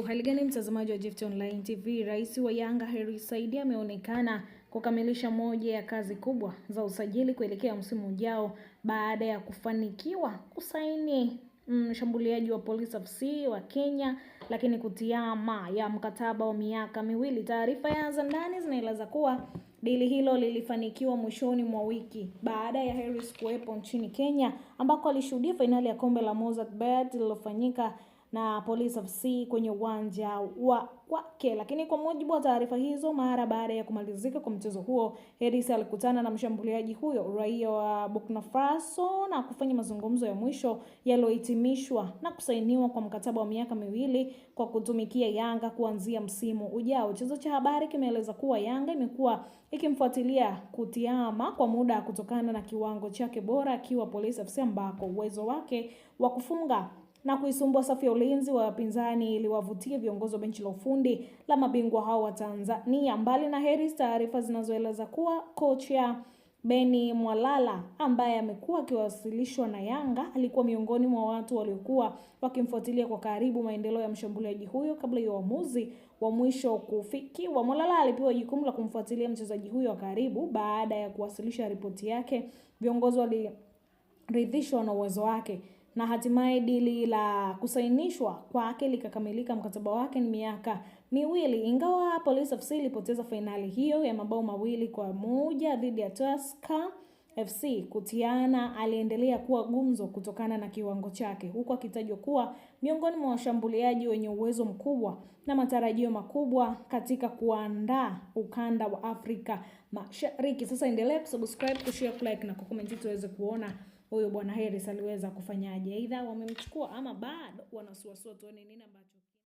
Hali gani mtazamaji wa Gift Online TV? Rais wa Yanga Hersi Said ameonekana kukamilisha moja ya kazi kubwa za usajili kuelekea msimu ujao baada ya kufanikiwa kusaini mshambuliaji wa Police FC wa Kenya, lakini kutiama ya mkataba wa miaka miwili. Taarifa ya za ndani zinaeleza kuwa dili hilo lilifanikiwa mwishoni mwa wiki baada ya Hersi kuwepo nchini Kenya, ambako alishuhudia fainali ya kombe la Mozart Bet lililofanyika na Police FC kwenye uwanja wa kwake. Lakini kwa mujibu wa taarifa hizo, mara baada ya kumalizika kwa mchezo huo, Hersi alikutana na mshambuliaji huyo raia wa Burkina Faso na kufanya mazungumzo ya mwisho yaliyohitimishwa na kusainiwa kwa mkataba wa miaka miwili kwa kutumikia Yanga kuanzia msimu ujao. Chanzo cha habari kimeeleza kuwa Yanga imekuwa ikimfuatilia kutiama kwa muda kutokana na kiwango chake bora akiwa Police FC, ambako uwezo wake wa kufunga na kuisumbua safu ya ulinzi wa wapinzani ili wavutie viongozi wa benchi la ufundi la mabingwa hao wa Tanzania. Mbali na Hersi, taarifa zinazoeleza kuwa kocha Beni Mwalala ambaye amekuwa akiwasilishwa na Yanga alikuwa miongoni mwa watu waliokuwa wakimfuatilia kwa karibu maendeleo ya mshambuliaji huyo kabla ya uamuzi wa mwisho kufikiwa. Mwalala alipewa jukumu la kumfuatilia mchezaji huyo wa karibu. Baada ya kuwasilisha ripoti yake, viongozi waliridhishwa na uwezo wake na hatimaye dili la kusainishwa kwake likakamilika. Mkataba wake ni miaka miwili. Ingawa Police FC ilipoteza fainali hiyo ya mabao 2-1 dhidi ya Tusker FC, kutiana aliendelea kuwa gumzo kutokana na kiwango chake, huku akitajwa kuwa miongoni mwa washambuliaji wenye uwezo mkubwa na matarajio makubwa katika kuandaa ukanda wa Afrika Mashariki. Sasa endelea kusubscribe, kushare, like na kucomment tuweze kuona huyo bwana Hersi aliweza kufanyaje. Aidha wamemchukua ama bado wanasuasua tuone nini ambacho